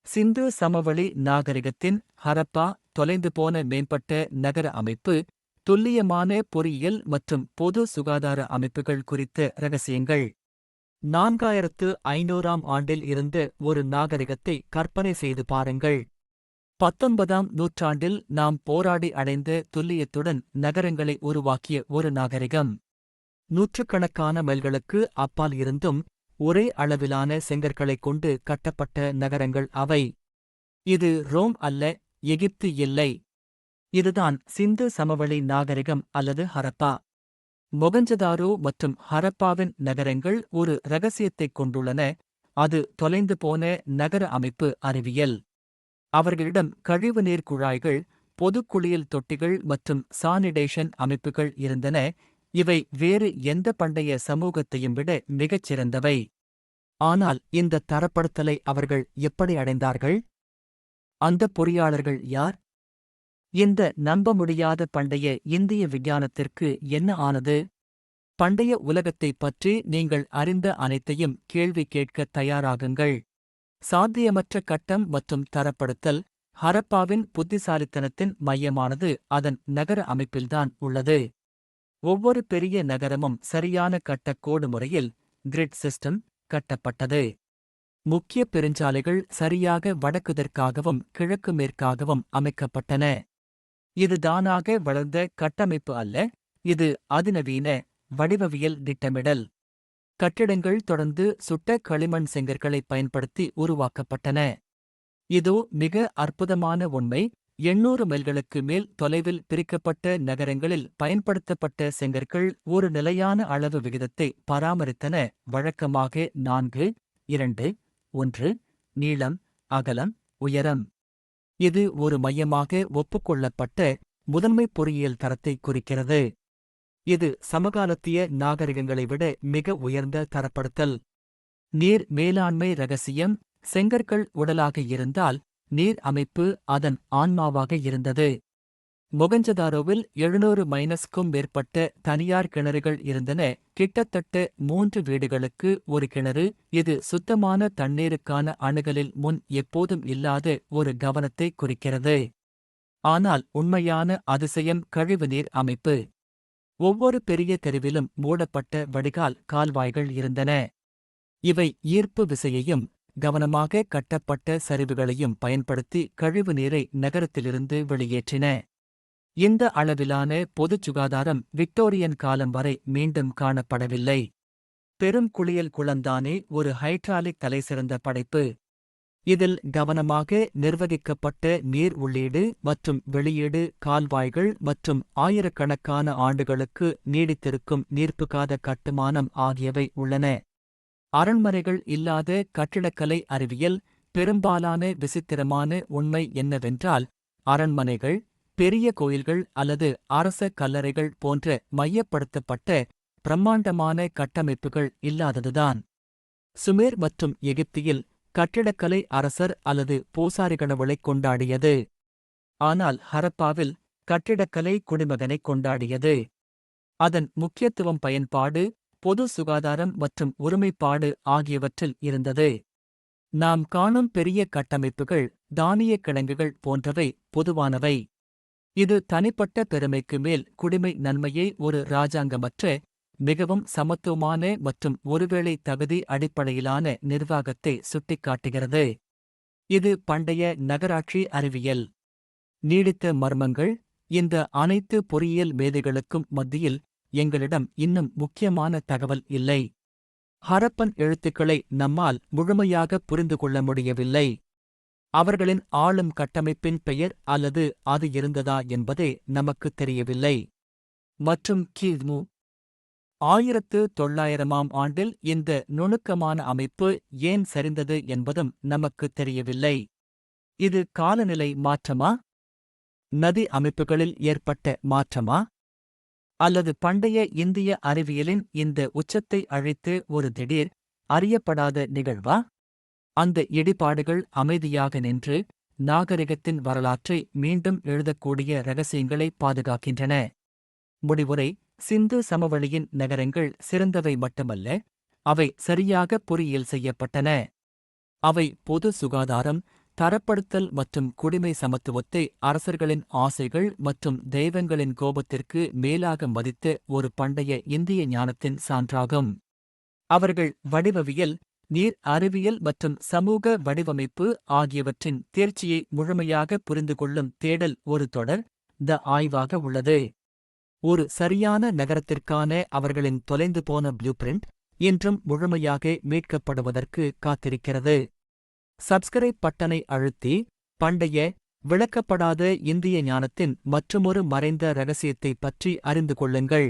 சிந்து சமவெளி நாகரிகத்தின் ஹரப்பா தொலைந்து போன மேம்பட்ட நகர அமைப்பு, துல்லியமான பொறியியல் மற்றும் பொது சுகாதார அமைப்புகள் குறித்த ரகசியங்கள். 4500ஆம் ஆண்டில் இருந்த ஒரு நாகரிகத்தை கற்பனை செய்து பாருங்கள். 19ஆம் நூற்றாண்டில் நாம் போராடி அடைந்த துல்லியத்துடன் நகரங்களை உருவாக்கிய ஒரு நாகரிகம். நூற்றுக்கணக்கான மைல்களுக்கு அப்பால் இருந்தும் ஒரே அளவிலான செங்கற்களைக் கொண்டு கட்டப்பட்ட நகரங்கள் அவை. இது ரோம் அல்ல, எகிப்து இல்லை. இதுதான் சிந்து சமவெளி நாகரிகம் அல்லது ஹரப்பா. மொகஞ்சதாரோ மற்றும் ஹரப்பாவின் நகரங்கள் ஒரு இரகசியத்தைக் கொண்டுள்ளன, அது தொலைந்து போன நகர அமைப்பு அறிவியல். அவர்களிடம் கழிவுநீர் குழாய்கள், பொது குளியல் தொட்டிகள் மற்றும் சானிடேஷன் அமைப்புகள் இருந்தன. இவை வேறு எந்த பண்டைய சமூகத்தையும் விட மிகச் சிறந்தவை. ஆனால் இந்த தரப்படுத்தலை அவர்கள் எப்படி அடைந்தார்கள்? அந்த பொறியாளர்கள் யார்? இந்த நம்ப முடியாத பண்டைய இந்திய விஞ்ஞானத்திற்கு என்ன ஆனது? பண்டைய உலகத்தைப் பற்றி நீங்கள் அறிந்த அனைத்தையும் கேள்வி கேட்க தயாராகுங்கள். சாத்தியமற்ற கட்டம் மற்றும் தரப்படுத்தல். ஹரப்பாவின் புத்திசாலித்தனத்தின் மையமானது அதன் நகர அமைப்பில்தான் உள்ளது. ஒவ்வொரு பெரிய நகரமும் சரியான கட்டக்கோடு முறையில் கிரிட் சிஸ்டம் கட்டப்பட்டது. முக்கிய பெருஞ்சாலைகள் சரியாக வடக்குதற்காகவும் கிழக்கு மேற்காகவும் அமைக்கப்பட்டன. இது தானாக வளர்ந்த கட்டமைப்பு அல்ல, இது அதிநவீன வடிவவியல் திட்டமிடல். கட்டிடங்கள் தொடர்ந்து சுட்ட களிமண் செங்கற்களை பயன்படுத்தி உருவாக்கப்பட்டன. இதோ மிக அற்புதமான உண்மை: 800 மைல்களுக்கு மேல் தொலைவில் பிரிக்கப்பட்ட நகரங்களில் பயன்படுத்தப்பட்ட செங்கற்கள் ஒரு நிலையான அளவு விகிதத்தை பராமரித்தன, வழக்கமாக 4:2:1 நீளம், அகலம், உயரம். இது ஒரு மையமாக ஒப்புக்கொள்ளப்பட்ட முதன்மை பொறியியல் தரத்தை குறிக்கிறது. இது சமகாலத்திய நாகரிகங்களை விட மிக உயர்ந்த தரப்படுத்தல். நீர் மேலாண்மை ரகசியம். செங்கற்கள் உடலாக இருந்தால் நீர் அமைப்பு அதன் ஆன்மாவாக இருந்தது. மொகஞ்சதாரோவில் 700-க்கும் மேற்பட்ட தனியார் கிணறுகள் இருந்தன, கிட்டத்தட்ட 3 வீடுகளுக்கு ஒரு கிணறு. இது சுத்தமான தண்ணீருக்கான அணுகலில் முன் எப்போதும் இல்லாத ஒரு கவனத்தை குறிக்கிறது. ஆனால் உண்மையான அதிசயம் கழிவுநீர் அமைப்பு. ஒவ்வொரு பெரிய தெருவிலும் மூடப்பட்ட வடிகால் கால்வாய்கள் இருந்தன. இவை ஈர்ப்பு விசையையும் கவனமாக கட்டப்பட்ட சரிவுகளையும் பயன்படுத்தி கழிவுநீரை நகரத்திலிருந்து வெளியேற்றின. இந்த அளவிலான பொதுச் சுகாதாரம் விக்டோரியன் காலம் வரை மீண்டும் காணப்படவில்லை. பெரும் குளியல் குளம்தானே ஒரு ஹைட்ராலிக் தலைசிறந்த படைப்பு. இதில் கவனமாக நிர்வகிக்கப்பட்ட நீர் உள்ளீடு மற்றும் வெளியீடு, கால்வாய்கள் மற்றும் ஆயிரக்கணக்கான ஆண்டுகளுக்கு நீடித்திருக்கும் நீர்ப்புகாத கட்டுமானம் ஆகியவை உள்ளன. அரண்மனைகள் இல்லாத கட்டிடக்கலை அறிவியல். பெரும்பாலான விசித்திரமான உண்மை என்னவென்றால், அரண்மனைகள், பெரிய கோயில்கள் அல்லது அரச கல்லறைகள் போன்ற மையப்படுத்தப்பட்ட பிரம்மாண்டமான கட்டமைப்புகள் இல்லாததுதான். சுமேர் மற்றும் எகிப்தியில் கட்டிடக்கலை அரசர் அல்லது பூசாரிகடவுளைக் கொண்டாடியது. ஆனால் ஹரப்பாவில் கட்டிடக்கலை குடிமகனைக் கொண்டாடியது. அதன் முக்கியத்துவம் பயன்பாடு, பொது சுகாதாரம் மற்றும் ஒருமைப்பாடு ஆகியவற்றில் இருந்தது. நாம் காணும் பெரிய கட்டமைப்புகள், தானியக் கிடங்குகள் போன்றவை பொதுவானவை. இது தனிப்பட்ட பெருமைக்கு மேல் குடிமை நன்மையை ஒரு இராஜாங்கமற்ற, மிகவும் சமத்துவமான மற்றும் ஒருவேளை தகுதி அடிப்படையிலான நிர்வாகத்தை சுட்டிக்காட்டுகிறது. இது பண்டைய நகராட்சி அறிவியல். நீடித்த மர்மங்கள். இந்த அனைத்து பொறியியல் மேதைகளுக்கும் மத்தியில் எங்களிடம் இன்னும் முக்கியமான தகவல் இல்லை. ஹரப்பன் எழுத்துக்களை நம்மால் முழுமையாக புரிந்து கொள்ள முடியவில்லை. அவர்களின் ஆளும் கட்டமைப்பின் பெயர் அல்லது அது இருந்ததா என்பதே நமக்குத் தெரியவில்லை. மற்றும் கிமு 1900ஆம் ஆண்டில் இந்த நுணுக்கமான அமைப்பு ஏன் சரிந்தது என்பதும் நமக்குத் தெரியவில்லை. இது காலநிலை மாற்றமா? நதி அமைப்புகளில் ஏற்பட்ட மாற்றமா? அல்லது பண்டைய இந்திய அறிவியலின் இந்த உச்சத்தை அழைத்து ஒரு திடீர், அறியப்படாத நிகழ்வா? அந்த இடிபாடுகள் அமைதியாக நின்று நாகரிகத்தின் வரலாற்றை மீண்டும் எழுதக்கூடிய இரகசியங்களை பாதுகாக்கின்றன. முடிவுரை: சிந்து சமவெளியின் நகரங்கள் சிறந்தவை மட்டுமல்ல, அவை சரியாக பொறியியல் செய்யப்பட்டன. அவை பொது சுகாதாரம், தரப்படுத்தல் மற்றும் குடிமை சமத்துவத்தை அரசர்களின் ஆசைகள் மற்றும் தெய்வங்களின் கோபத்திற்கு மேலாக மதித்த ஒரு பண்டைய இந்திய ஞானத்தின் சான்றாகும். அவர்கள் வடிவவியல், நீர் அறிவியல் மற்றும் சமூக வடிவமைப்பு ஆகியவற்றின் தேர்ச்சியை முழுமையாக புரிந்துகொள்ளும் தேடல் ஒரு தொடர் ஆய்வாக உள்ளது. ஒரு சரியான நகரத்திற்கான அவர்களின் தொலைந்து போன ப்ளூபிரிண்ட் இன்றும் முழுமையாக மீட்கப்படுவதற்கு காத்திருக்கிறது. சப்ஸ்கிரைப் பட்டனை அழுத்தி பண்டைய விளக்கப்படாத இந்திய ஞானத்தின் மற்றுமொரு மறைந்த இரகசியத்தைப் பற்றி அறிந்து கொள்ளுங்கள்.